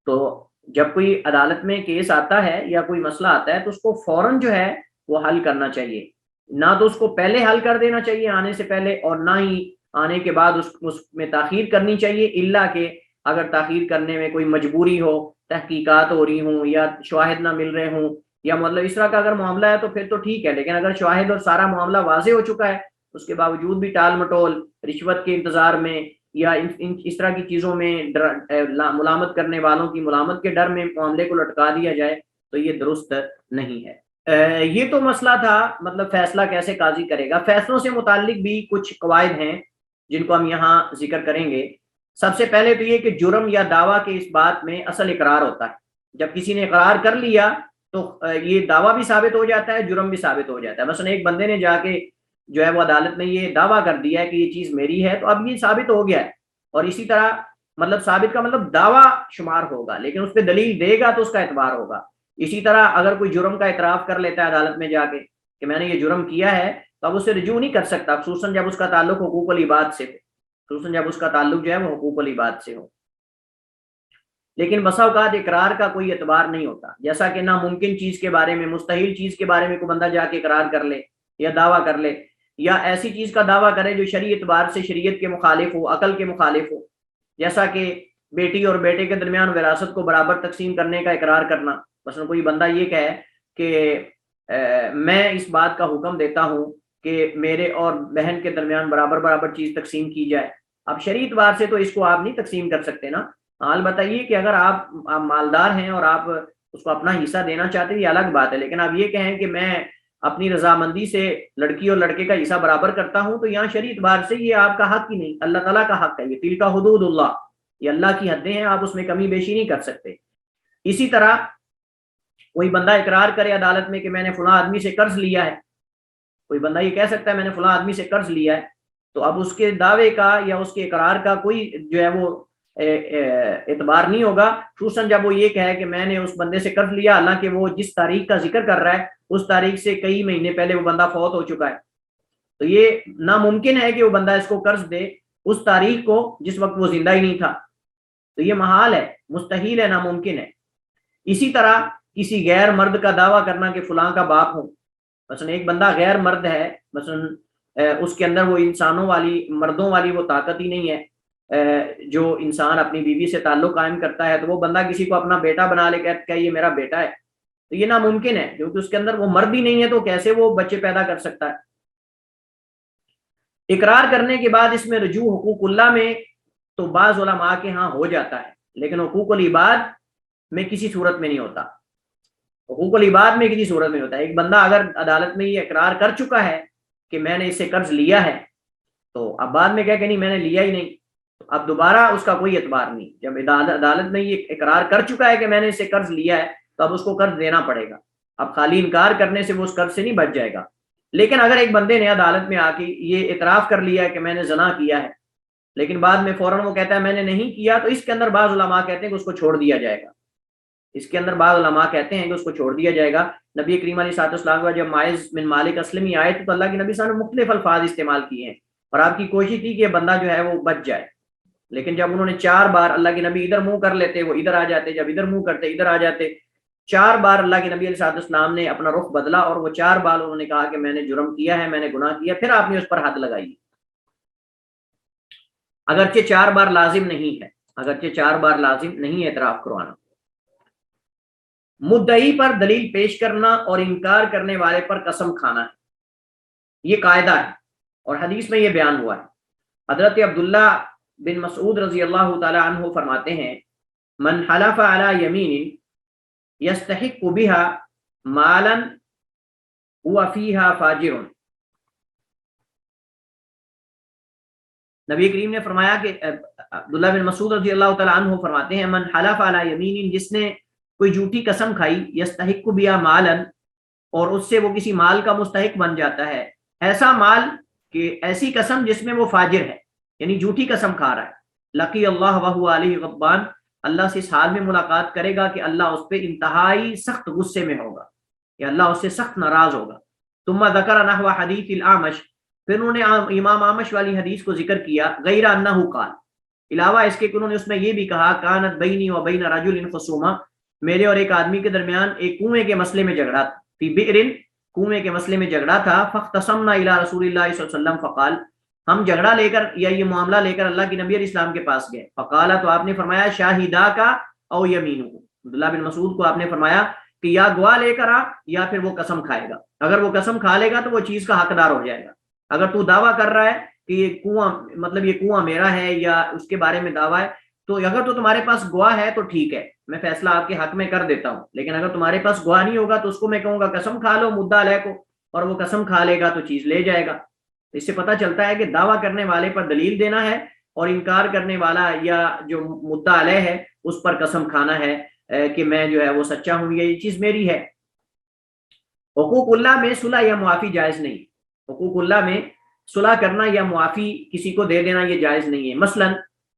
تو جب کوئی عدالت میں کیس آتا ہے یا کوئی مسئلہ آتا ہے تو اس کو فوراً جو ہے وہ حل کرنا چاہیے, نہ تو اس کو پہلے حل کر دینا چاہیے آنے سے پہلے, اور نہ ہی آنے کے بعد اس میں تاخیر کرنی چاہیے, الا کہ اگر تاخیر کرنے میں کوئی مجبوری ہو, تحقیقات ہو رہی ہوں یا شواہد نہ مل رہے ہوں یا مطلب اس طرح کا اگر معاملہ ہے تو پھر تو ٹھیک ہے. لیکن اگر شواہد اور سارا معاملہ واضح ہو چکا ہے اس کے باوجود بھی ٹال مٹول, رشوت کے انتظار میں یا اس طرح کی چیزوں میں ملامت کرنے والوں کی ملامت کے ڈر میں معاملے کو لٹکا دیا جائے تو یہ درست نہیں ہے. یہ تو مسئلہ تھا مطلب فیصلہ کیسے قاضی کرے گا. فیصلوں سے متعلق بھی کچھ قواعد ہیں جن کو ہم یہاں ذکر کریں گے. سب سے پہلے تو یہ کہ جرم یا دعویٰ کے اس بات میں اصل اقرار ہوتا ہے. جب کسی نے اقرار کر لیا تو یہ دعویٰ بھی ثابت ہو جاتا ہے, جرم بھی ثابت ہو جاتا ہے. مثلا ایک بندے نے جا کے جو ہے وہ عدالت میں یہ دعویٰ کر دیا ہے کہ یہ چیز میری ہے تو اب یہ ثابت ہو گیا ہے. اور اسی طرح مطلب ثابت کا مطلب دعویٰ شمار ہوگا، لیکن اس پہ دلیل دے گا تو اس کا اعتبار ہوگا۔ اسی طرح اگر کوئی جرم کا اعتراف کر لیتا ہے عدالت میں جا کے کہ میں نے یہ جرم کیا ہے، تو اب اسے رجوع نہیں کر سکتا، خصوصاً جب اس کا تعلق حقوق العباد سے ہو، خصوصاً جب اس کا تعلق جو ہے وہ حقوق العباد سے ہو۔ لیکن بسا اوقات اقرار کا کوئی اعتبار نہیں ہوتا، جیسا کہ ناممکن چیز کے بارے میں، مستحیل چیز کے بارے میں کوئی بندہ جا کے اقرار کر لے یا دعویٰ کر لے، یا ایسی چیز کا دعویٰ کرے جو شرعی اعتبار سے شریعت کے مخالف ہو، عقل کے مخالف ہو، جیسا کہ بیٹی اور بیٹے کے درمیان وراثت کو برابر تقسیم کرنے کا اقرار کرنا۔ مثلا کوئی بندہ یہ کہے کہ میں اس بات کا حکم دیتا ہوں کہ میرے اور بہن کے درمیان برابر برابر چیز تقسیم کی جائے۔ اب شرعی اعتبار سے تو اس کو آپ نہیں تقسیم کر سکتے نا، حال بتائیے کہ اگر آپ مالدار ہیں اور آپ اس کو اپنا حصہ دینا چاہتے ہیں یہ الگ بات ہے، لیکن آپ یہ کہیں کہ میں اپنی رضامندی سے لڑکی اور لڑکے کا حصہ برابر کرتا ہوں، تو یہاں شرعی اعتبار سے یہ آپ کا حق ہی نہیں، اللہ تعالیٰ کا حق ہے، یہ تلک حدود اللہ، یہ اللہ کی حدیں ہیں، آپ اس میں کمی بیشی نہیں کر سکتے۔ اسی طرح کوئی بندہ اقرار کرے عدالت میں کہ میں نے فلاں آدمی سے قرض لیا ہے، کوئی بندہ یہ کہہ سکتا ہے میں نے فلاں آدمی سے قرض لیا ہے، تو اب اس کے دعوے کا یا اس کے اقرار کا کوئی جو ہے وہ اعتبار نہیں ہوگا، خصوصاً جب وہ یہ کہے کہ میں نے اس بندے سے قرض لیا، حالانکہ وہ جس تاریخ کا ذکر کر رہا ہے اس تاریخ سے کئی مہینے پہلے وہ بندہ فوت ہو چکا ہے، تو یہ ناممکن ہے کہ وہ بندہ اس کو قرض دے اس تاریخ کو جس وقت وہ زندہ ہی نہیں تھا، تو یہ محال ہے، مستحیل ہے، ناممکن ہے۔ اسی طرح کسی غیر مرد کا دعویٰ کرنا کہ فلاں کا باپ ہوں، مثلا ایک بندہ غیر مرد ہے، مثلا اس کے اندر وہ انسانوں والی، مردوں والی وہ طاقت ہی نہیں ہے، جو انسان اپنی بیوی سے تعلق قائم کرتا ہے، تو وہ بندہ کسی کو اپنا بیٹا بنا لے کہ یہ میرا بیٹا ہے، تو یہ ناممکن ہے کیونکہ اس کے اندر وہ مرد ہی نہیں ہے، تو کیسے وہ بچے پیدا کر سکتا ہے۔ اقرار کرنے کے بعد اس میں رجوع حقوق اللہ میں تو بعض علماء کے ہاں ہو جاتا ہے، لیکن حقوق العباد میں کسی صورت میں نہیں ہوتا، حقوق العباد میں کسی صورت میں نہیں ہوتا۔ ایک بندہ اگر عدالت میں یہ اقرار کر چکا ہے کہ میں نے اس سے قرض لیا ہے، تو اب بعد میں کہ نہیں میں نے لیا ہی نہیں، اب دوبارہ اس کا کوئی اعتبار نہیں۔ جب عدالت میں یہ اقرار کر چکا ہے کہ میں نے اس سے قرض لیا ہے، تو اب اس کو قرض دینا پڑے گا، اب خالی انکار کرنے سے وہ اس قرض سے نہیں بچ جائے گا۔ لیکن اگر ایک بندے نے عدالت میں آ کے یہ اعتراف کر لیا ہے کہ میں نے زنا کیا ہے، لیکن بعد میں فوراً وہ کہتا ہے میں نے نہیں کیا، تو اس کے اندر بعض علماء کہتے ہیں کہ اس کو چھوڑ دیا جائے گا، اس کے اندر بعض علماء کہتے ہیں کہ اس کو چھوڑ دیا جائے گا۔ نبی کریم علیہ الصلوۃ والسلام کا جب ماعز بن مالک اسلمی آئے تو اللہ کے نبی صلی اللہ علیہ وسلم نے مختلف الفاظ استعمال کیے ہیں، اور آپ کی کوشش تھی کہ یہ بندہ جو ہے وہ بچ جائے، لیکن جب انہوں نے 4 بار، اللہ کے نبی ادھر منہ کر لیتے وہ ادھر آ جاتے، جب ادھر منہ کرتے ادھر آ جاتے، 4 بار اللہ کے نبی علیہ الصلوۃ والسلام نے اپنا رخ بدلا، اور وہ 4 بار انہوں نے کہا کہ میں نے جرم کیا ہے، میں نے گناہ کیا، پھر آپ نے اس پر حد لگائی، اگرچہ 4 بار لازم نہیں ہے، اگرچہ 4 بار لازم نہیں ہے اعتراف کروانا۔ مدعی پر دلیل پیش کرنا اور انکار کرنے والے پر قسم کھانا ہے، یہ قاعدہ ہے، اور حدیث میں یہ بیان ہوا ہے۔ حضرت عبداللہ بن مسعود رضی اللہ تعالی عنہ فرماتے ہیں من حلف علی یمین یستحق بها مالا هو فیہا فاجر، نبی کریم نے فرمایا کہ عبداللہ بن مسعود رضی اللہ تعالی عنہ فرماتے ہیں من حلف علی یمین، جس نے کوئی جھوٹی قسم کھائی، یستحق بها مالا، اور اس سے وہ کسی مال کا مستحق بن جاتا ہے، ایسا مال کہ ایسی قسم جس میں وہ فاجر ہے، یعنی جھوٹی قسم کھا رہا ہے، لقی اللہ وہو علیہ غضبان، اللہ سے اس حال میں ملاقات کرے گا کہ اللہ اس پہ انتہائی سخت غصے میں ہوگا، یا اللہ اس سے سخت ناراض ہوگا۔ ثم ذکر نحو حدیث الاعمش، پھر انہوں نے امام اعمش والی حدیث کو ذکر کیا، غیر انہ قال، علاوہ اس کے کہ انہوں نے اس میں یہ بھی کہا کانت بینی و بین رجل خصومہ، میرے اور ایک آدمی کے درمیان ایک کنویں کے مسئلے میں جھگڑا تھا، فی بئر، کنویں کے مسئلے میں جھگڑا تھا، فاختصمنا الی رسول اللہ صلی اللہ علیہ وسلم فقال، ہم جھگڑا لے کر یا یہ معاملہ لے کر اللہ کے نبی علیہ السلام کے پاس گئے، فقال، تو آپ نے فرمایا شاہدہ کا او یمینہ، عبداللہ بن مسعود کو آپ نے فرمایا کہ یا گواہ لے کر آ یا پھر وہ قسم کھائے گا، اگر وہ قسم کھا لے گا تو وہ چیز کا حقدار ہو جائے گا، اگر تو دعویٰ کر رہا ہے کہ یہ کنواں، مطلب یہ کنواں میرا ہے یا اس کے بارے میں دعویٰ ہے، تو اگر تو تمہارے پاس گواہ ہے تو ٹھیک ہے، میں فیصلہ آپ کے حق میں کر دیتا ہوں، لیکن اگر تمہارے پاس گواہ نہیں ہوگا تو اس کو میں کہوں گا قسم کھا لو مدعا علیہ کو، اور وہ قسم کھا لے گا تو چیز لے جائے گا۔ اس سے پتہ چلتا ہے کہ دعویٰ کرنے والے پر دلیل دینا ہے، اور انکار کرنے والا یا جو مدعا علیہ ہے اس پر قسم کھانا ہے کہ میں جو ہے وہ سچا ہوں، یہ چیز میری ہے۔ حقوق اللہ میں صلح یا معافی جائز نہیں، حقوق اللہ میں صلح کرنا یا معافی کسی کو دے دینا یہ جائز نہیں ہے۔ مثلا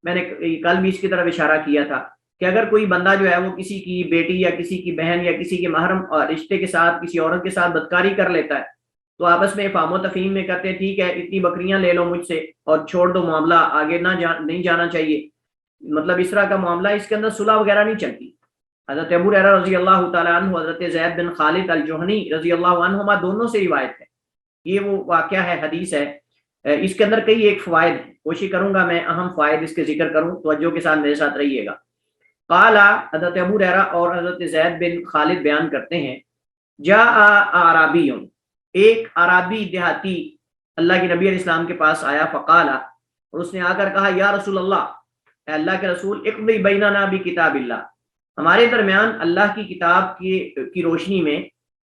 میں نے کل بھی اس کی طرف اشارہ کیا تھا کہ اگر کوئی بندہ جو ہے وہ کسی کی بیٹی یا کسی کی بہن یا کسی کے محرم رشتے کے ساتھ کسی عورت کے ساتھ بدکاری کر لیتا ہے تو آپس میں فہم و تفہیم میں کرتے ہیں ٹھیک ہے اتنی بکریاں لے لو مجھ سے اور چھوڑ دو معاملہ آگے نہیں جانا چاہیے، مطلب اس طرح کا معاملہ، اس کے اندر صلح وغیرہ نہیں چلتی۔ حضرت ابو ہریرہ رضی اللہ تعالیٰ عنہ، حضرت زید بن خالد الجہنی رضی اللہ عنہما دونوں سے روایت ہے، یہ وہ واقعہ ہے، حدیث ہے، اس کے اندر کئی ایک فوائد ہیں، کوشش کروں گا میں اہم فوائد اس کے ذکر کروں، توجہ کے ساتھ میرے ساتھ رہیے گا۔ قال، حضرت ابو ہریرہ اور حضرت زید بن خالد بیان کرتے ہیں، جاء اعرابی، ایک عربی دیہاتی اللہ کے نبی علیہ السلام کے پاس آیا، فقال، اور اس نے آ کر کہا، یا رسول اللہ، اے اللہ کے رسول، اقضی بیننا بکتاب اللہ، ہمارے درمیان اللہ کی کتاب کی روشنی میں،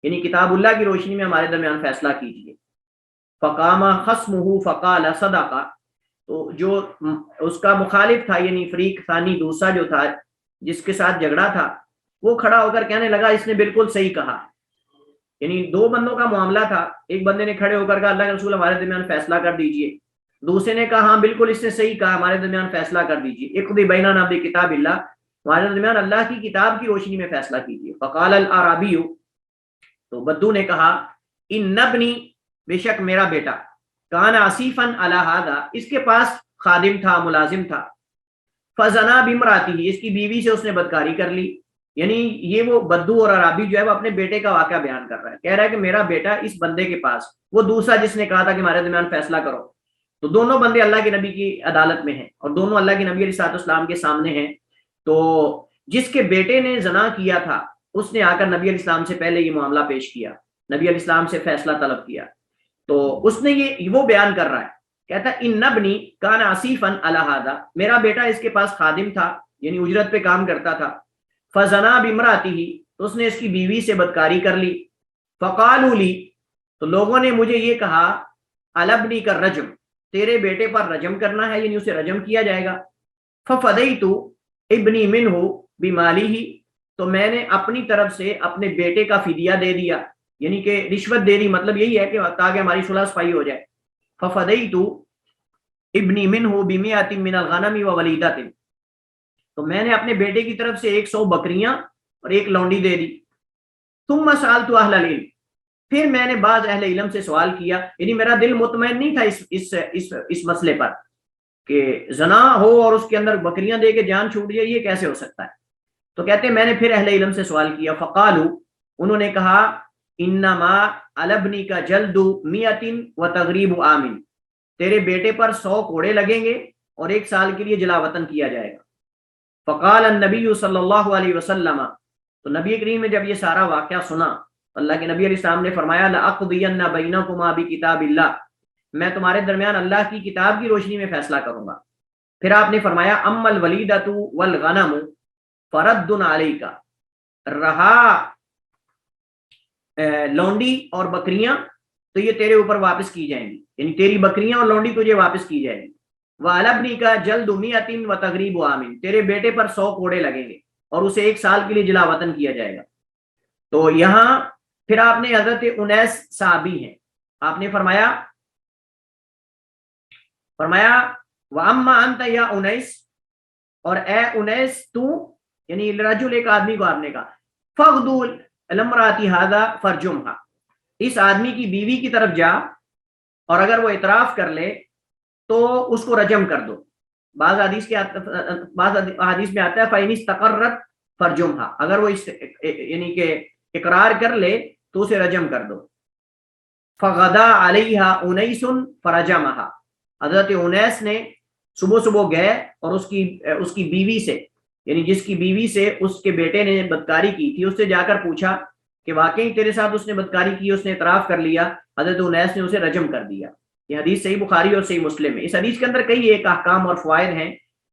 یعنی کتاب اللہ کی روشنی میں ہمارے درمیان فیصلہ کیجیے۔ فقام خصمہ فقال صدق، تو جو اس کا مخالف تھا، یعنی فریق ثانی دوسرا جو تھا جس کے ساتھ جھگڑا تھا، وہ کھڑا ہو کر کہنے لگا اس نے بالکل صحیح کہا، یعنی دو بندوں کا معاملہ تھا، ایک بندے نے کھڑے ہو کر کہا اللہ کے رسول ہمارے درمیان فیصلہ کر دیجئے، دوسرے نے کہا ہاں بالکل اس نے صحیح کہا ہمارے درمیان فیصلہ کر دیجئے، اقضی بیننا بکتاب اللہ، ہمارے درمیان اللہ کی کتاب کی روشنی میں فیصلہ کیجیے۔ فقال الاعرابی، تو بدو نے کہا، ان ابنی، بے شک میرا بیٹا، کان عصیفا علی ھذا، اس کے پاس خادم تھا، ملازم تھا، فزنا بامرأتہ، اس کی بیوی سے اس نے بدکاری کر لی، یعنی یہ وہ بدو اور عرابی جو ہے وہ اپنے بیٹے کا واقعہ بیان کر رہا ہے، کہہ رہا ہے کہ میرا بیٹا اس بندے کے پاس، وہ دوسرا جس نے کہا تھا کہ ہمارے درمیان فیصلہ کرو، تو دونوں بندے اللہ کے نبی کی عدالت میں ہیں اور دونوں اللہ کے نبی علیہ السلام کے سامنے ہیں، تو جس کے بیٹے نے زنا کیا تھا اس نے آ کر نبی علیہ السلام سے پہلے یہ معاملہ پیش کیا، نبی علیہ السلام سے فیصلہ طلب کیا، تو اس نے یہ وہ بیان کر رہا ہے، کہتا ہے ان ابنی کان عصیفا علی ھذا، میرا بیٹا اس کے پاس خادم تھا، یعنی اجرت پہ کام کرتا تھا، فزنا بامرأتہ، تو اس نے اس کی بیوی سے بدکاری کر لی، فقالوا لی، تو لوگوں نے مجھے یہ کہا، الابنی کا رجم، تیرے بیٹے پر رجم کرنا ہے، یعنی اسے رجم کیا جائے گا، ففدیت ابنی منہ بمالہ، تو میں نے اپنی طرف سے اپنے بیٹے کا فدیہ دے دیا، یعنی کہ رشوت دے دی، مطلب یہی ہے کہ تاکہ ہماری صلح صفائی ہو جائے، ففدیت ابنی منہ بمئۃ من الغنم وولیدۃ، تو میں نے اپنے بیٹے کی طرف سے 100 بکریاں اور ایک لونڈی دے دی، ثم سألت اہل العلم، پھر میں نے بعض اہل علم سے سوال کیا، یعنی میرا دل مطمئن نہیں تھا اس مسئلے پر کہ زنا ہو اور اس کے اندر بکریاں دے کے جان چھوٹ جائے، یہ کیسے ہو سکتا ہے، تو کہتے ہیں میں نے پھر اہل علم سے سوال کیا، فقالوا، انہوں نے کہا، انما الابنی کا جلد 100 وتغریب عام، تیرے بیٹے پر 100 کوڑے لگیں گے اور 1 سال کے لیے جلا وطن کیا جائے گا۔ فقال النبی صلی اللہ علیہ وسلم، تو نبی کریم نے جب یہ سارا واقعہ سنا، اللہ کے نبی علیہ السلام نے فرمایا، لأقضین بینکما بکتاب اللہ، میں تمہارے درمیان اللہ کی کتاب کی روشنی میں فیصلہ کروں گا۔ پھر آپ نے فرمایا، اما الولیدۃ والغنم فرد علیک، رہا لونڈی اور بکریاں تو یہ تیرے اوپر واپس کی جائیں گی، یعنی تیری بکریاں اور لونڈی تجھے واپس کی جائیں گی، وعلی ابنی کا جلد 100 وتغریب عام، تیرے بیٹے پر 100 کوڑے لگیں گے اور اسے 1 سال کے لیے جلا وطن کیا جائے گا۔ تو یہاں پھر آپ نے حضرت انیس صحابی ہیں، آپ نے فرمایا وَأَمَّا أَنْتَ يَا اُنَيْس، اور اے انیس تو، یعنی رجل ایک آدمی کو آپ نے کہا، فَغْدُوا لِامْرَأَتِ هَذَا فَرْجُمْهَا، اس آدمی کی بیوی کی طرف جا اور اگر وہ اعتراف کر لے تو اس کو رجم کر دو، بعض حدیث میں آتا ہے فَإِنِ اسْتَقَرَّتْ فَرْجُمْهَا، اگر وہ یعنی کہ اقرار کر لے تو اسے رجم کر دو۔ فَغَدَا عَلَيْهَا أُنَيْسٌ فَرَجَمَهَا، حضرت انیس نے صبح گئے اور اس کی بیوی سے، یعنی جس کی بیوی سے اس کے بیٹے نے بدکاری کی تھی، اس سے جا کر پوچھا کہ واقعی تیرے ساتھ اس نے بدکاری کی، اس نے اعتراف کر لیا، حضرت انیس نے اسے رجم کر دیا۔ یہ حدیث صحیح بخاری اور صحیح مسلم ہے۔ اس حدیث کے اندر کئی ایک احکام اور فوائد ہیں۔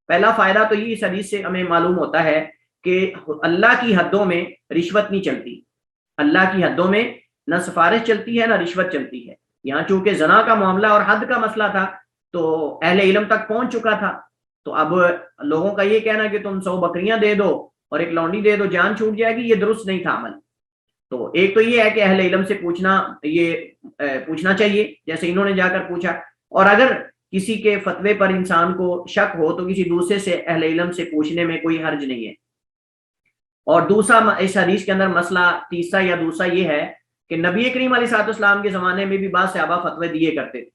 پہلا فائدہ تو یہ اس حدیث سے ہمیں معلوم ہوتا ہے کہ اللہ کی حدوں میں رشوت نہیں چلتی، اللہ کی حدوں میں نہ سفارش چلتی ہے نہ رشوت چلتی ہے۔ یہاں چونکہ زنا کا معاملہ اور حد کا مسئلہ تھا تو اہل علم تک پہنچ چکا تھا، تو اب لوگوں کا یہ کہنا کہ تم 100 بکریاں دے دو اور ایک لونڈی دے دو جان چھوٹ جائے گی، یہ درست نہیں تھا عمل۔ تو ایک تو یہ ہے کہ اہل علم سے پوچھنا چاہیے، جیسے انہوں نے جا کر پوچھا، اور اگر کسی کے فتوے پر انسان کو شک ہو تو کسی دوسرے سے اہل علم سے پوچھنے میں کوئی حرج نہیں ہے۔ اور دوسرا اس حدیث کے اندر مسئلہ تیسرا یا دوسرا یہ ہے کہ نبی کریم علیہ الصلوۃ والسلام کے زمانے میں بھی بعض صحابہ فتوے دیے کرتے تھے،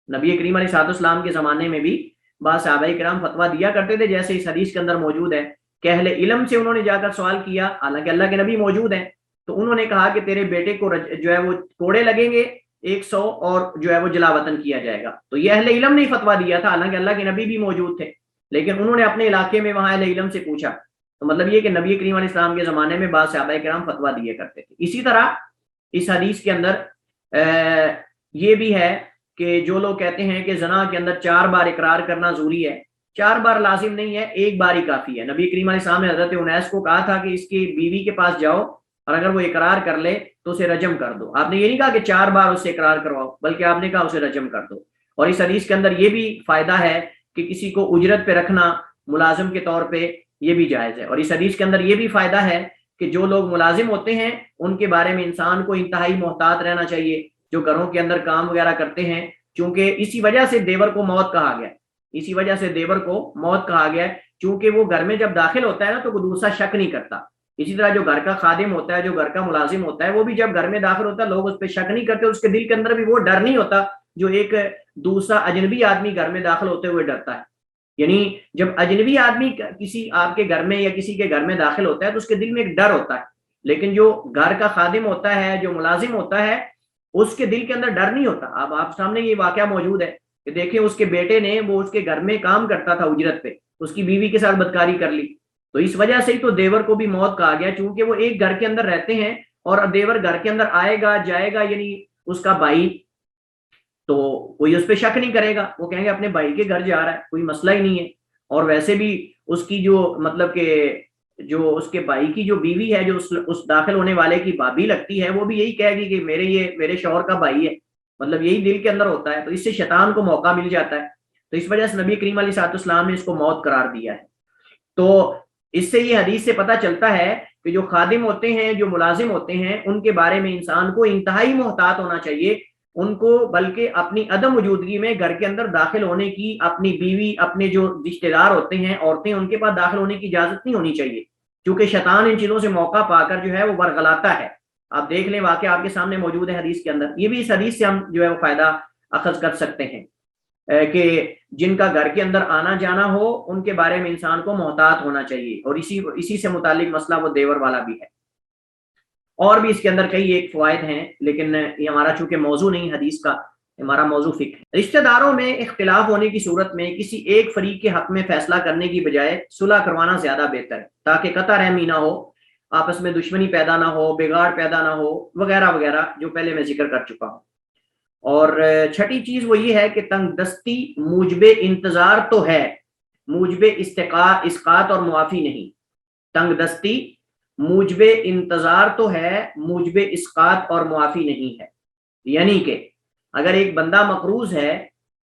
نبی کریم علیہ الصلوۃ والسلام کے زمانے میں بھی بعض صحابہ کرام فتویٰ دیا کرتے تھے، جیسے اس حدیث کے اندر موجود ہے کہ اہل علم سے انہوں نے جا کر سوال کیا، حالانکہ اللہ کے نبی موجود ہیں، تو انہوں نے کہا کہ تیرے بیٹے کو جو ہے وہ کوڑے لگیں گے 100 اور جو ہے وہ جلا وطن کیا جائے گا۔ تو یہ اہل علم نے فتویٰ دیا تھا، حالانکہ اللہ کے نبی بھی موجود تھے، لیکن انہوں نے اپنے علاقے میں وہاں اہل علم سے پوچھا۔ تو مطلب یہ کہ نبی کریم علیہ السلام کے زمانے میں بعض صحابہ کرام فتویٰ دیے کرتے تھے۔ اسی طرح اس حدیث کے اندر یہ بھی ہے کہ جو لوگ کہتے ہیں کہ زنا کے اندر 4 بار اقرار کرنا ضروری ہے، 4 بار لازم نہیں ہے، 1 بار ہی کافی ہے۔ نبی کریم علیہ السلام نے حضرت انیس کو کہا تھا کہ اس کی بیوی کے پاس جاؤ اور اگر وہ اقرار کر لے تو اسے رجم کر دو۔ آپ نے یہ نہیں کہا کہ 4 بار اس سے اقرار کرواؤ، بلکہ آپ نے کہا اسے رجم کر دو۔ اور اس حدیث کے اندر یہ بھی فائدہ ہے کہ کسی کو اجرت پہ رکھنا ملازم کے طور پہ یہ بھی جائز ہے۔ اور اس حدیث کے اندر یہ بھی فائدہ ہے کہ جو لوگ ملازم ہوتے ہیں ان کے بارے میں انسان کو انتہائی محتاط رہنا چاہیے، جو گھروں کے اندر کام وغیرہ کرتے ہیں، چونکہ اسی وجہ سے دیور کو موت کہا گیا، اسی وجہ سے دیور کو موت کہا گیا، چونکہ وہ گھر میں جب داخل ہوتا ہے نا تو کوئی دوسرا شک نہیں کرتا۔ اسی طرح جو گھر کا خادم ہوتا ہے، جو گھر کا ملازم ہوتا ہے، وہ بھی جب گھر میں داخل ہوتا ہے لوگ اس پہ شک نہیں کرتے، اس کے دل کے اندر بھی وہ ڈر نہیں ہوتا جو ایک دوسرا اجنبی آدمی گھر میں داخل ہوتے ہوئے ڈرتا ہے۔ یعنی جب اجنبی آدمی کسی آپ کے گھر میں یا کسی کے گھر میں داخل ہوتا ہے تو اس کے دل میں ایک ڈر ہوتا ہے، لیکن جو گھر کا خادم ہوتا ہے، جو ملازم ہوتا ہے، اس کے دل کے اندر ڈر نہیں ہوتا۔ اب آپ سامنے یہ واقعہ موجود ہے کہ دیکھیں اس کے بیٹے نے، وہ اس کے گھر میں کام کرتا تھا اجرت پہ، اس کی بیوی کے ساتھ بدکاری کر لی، تو اس وجہ سے ہی تو دیور کو بھی موت کہا گیا، چونکہ وہ ایک گھر کے اندر رہتے ہیں اور دیور گھر کے اندر آئے گا جائے گا، یعنی اس کا بھائی، تو کوئی اس پہ شک نہیں کرے گا، وہ کہیں گے اپنے بھائی کے گھر جا رہا ہے، کوئی مسئلہ ہی نہیں ہے۔ اور ویسے بھی اس کی جو مطلب کہ جو اس کے بھائی کی جو بیوی ہے، جو اس داخل ہونے والے کی بھابھی لگتی ہے، وہ بھی یہی کہے گی کہ میرے شوہر کا بھائی ہے، مطلب یہی دل کے اندر ہوتا ہے، تو اس سے شیطان کو موقع مل جاتا ہے۔ تو اس وجہ سے نبی کریم علیہ الصلوۃ والسلام نے اس کو موت قرار دیا ہے۔ تو اس سے یہ حدیث سے پتہ چلتا ہے کہ جو خادم ہوتے ہیں، جو ملازم ہوتے ہیں، ان کے بارے میں انسان کو انتہائی محتاط ہونا چاہیے، ان کو بلکہ اپنی عدم موجودگی میں گھر کے اندر داخل ہونے کی، اپنی بیوی، اپنے جو رشتہ دار ہوتے ہیں، عورتیں، ان کے پاس داخل ہونے کی اجازت نہیں ہونی چاہیے، کیونکہ شیطان ان چیزوں سے موقع پا کر جو ہے وہ ورغلاتا ہے۔ آپ دیکھ لیں، واقعہ آپ کے سامنے موجود ہے حدیث کے اندر، یہ بھی اس حدیث سے ہم جو ہے وہ فائدہ اخذ کر سکتے ہیں کہ جن کا گھر کے اندر آنا جانا ہو ان کے بارے میں انسان کو محتاط ہونا چاہیے۔ اور اسی سے متعلق مسئلہ وہ دیور والا بھی ہے۔ اور بھی اس کے اندر کئی ایک فوائد ہیں، لیکن یہ ہمارا چونکہ موضوع نہیں حدیث کا، ہمارا موضوع فقہ ہے۔ رشتہ داروں میں اختلاف ہونے کی صورت میں کسی ایک فریق کے حق میں فیصلہ کرنے کی بجائے صلح کروانا زیادہ بہتر ہے، تاکہ قطع رحمی نہ ہو، آپس میں دشمنی پیدا نہ ہو، بگاڑ پیدا نہ ہو، وغیرہ وغیرہ، جو پہلے میں ذکر کر چکا ہوں۔ اور چھٹی چیز وہ یہ ہے کہ تنگ دستی موجب انتظار تو ہے، موجب اسقاط اور معافی نہیں۔ تنگ دستی موجب انتظار تو ہے، موجب اسقاط اور معافی نہیں ہے۔ یعنی کہ اگر ایک بندہ مقروض ہے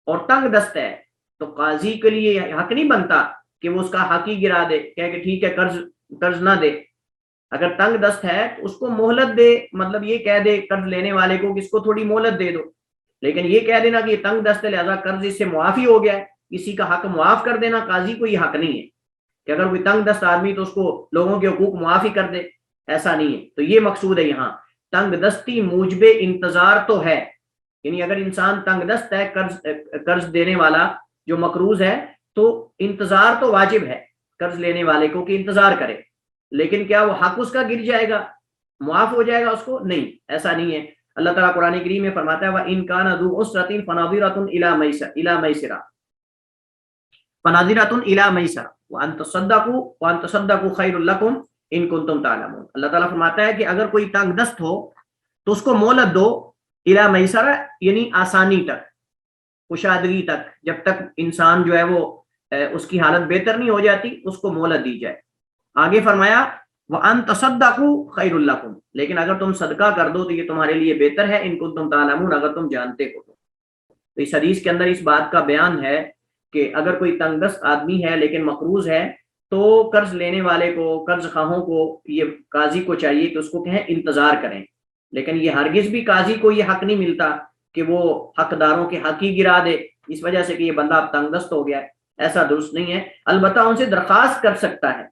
اور تنگ دست ہے تو قاضی کے لیے حق نہیں بنتا کہ وہ اس کا حق ہی گرا دے، کہ ٹھیک ہے قرض نہ دے۔ اگر تنگ دست ہے تو اس کو مہلت دے، مطلب یہ کہہ دے قرض لینے والے کو کہ اس کو تھوڑی مہلت دے دو، لیکن یہ کہہ دینا کہ یہ تنگ دست ہے لہذا قرض اس سے معافی ہو گیا ہے، کسی کا حق معاف کر دینا قاضی کو یہ حق نہیں ہے کہ اگر کوئی تنگ دست آدمی تو اس کو لوگوں کے حقوق معافی کر دے، ایسا نہیں ہے۔ تو یہ مقصود ہے یہاں، تنگ دستی موجب انتظار تو ہے، یعنی اگر انسان تنگ دست ہے، قرض دینے والا جو مقروض ہے، تو انتظار تو واجب ہے قرض لینے والے کو کہ انتظار کرے، لیکن کیا وہ حق اس کا گر جائے گا، معاف ہو جائے گا اس کو؟ نہیں، ایسا نہیں ہے۔ اللہ تعالیٰ قرآن کریم میں فرماتا ہے وَإِن كَانَ ذُو عُسْرَةٍ فَنَظِرَةٌ إِلَى مَيْسَرَةٍ فَنَظِرَةٌ إِلَى مَيْسَرَةٍ وَأَن تَصَدَّقُوا خَيْرٌ لَكُمْ إِن كُنتُمْ تَعْلَمُونَ۔ اللہ تعالیٰ فرماتا ہے کہ اگر کوئی تنگ دست ہو تو اس کو مہلت دو، إِلَى مَيْسَرَةٍ یعنی آسانی تک، کشادگی تک، جب تک انسان جو ہے وہ اس کی حالت بہتر نہیں ہو جاتی اس کو مہلت دی جائے۔ آگے فرمایا وَأَن تَصَدَّقُوا خَيْرٌ لَكُمْ، لیکن اگر تم صدقہ کر دو تو یہ تمہارے لیے بہتر ہے، ان کنتم تعلمون، اگر تم جانتے ہو تو اس حدیث کے اندر اس بات کا بیان ہے کہ اگر کوئی تنگ دست آدمی ہے لیکن مقروض ہے تو قرض لینے والے کو، قرض خواہوں کو، یہ قاضی کو چاہیے کہ اس کو کہیں انتظار کریں، لیکن یہ ہرگز بھی قاضی کو یہ حق نہیں ملتا کہ وہ حقداروں کے حق ہی گرا دے اس وجہ سے کہ یہ بندہ اب تنگ دست ہو گیا ہے، ایسا درست نہیں ہے۔ البتہ ان سے درخواست کر سکتا ہے،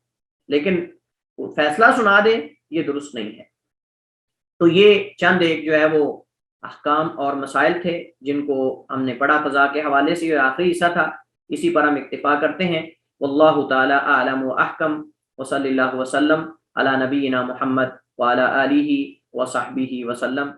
لیکن فیصلہ سنا دے یہ درست نہیں ہے۔ تو یہ چند ایک جو ہے وہ احکام اور مسائل تھے جن کو ہم نے پڑھا قضاء کے حوالے سے، اور آخری حصہ تھا، اسی پر ہم اکتفا کرتے ہیں۔ واللہ تعالی اعلم و احکم، وصلی اللہ وسلم علی نبینا محمد وعلی آلہ وصحبہ وسلم۔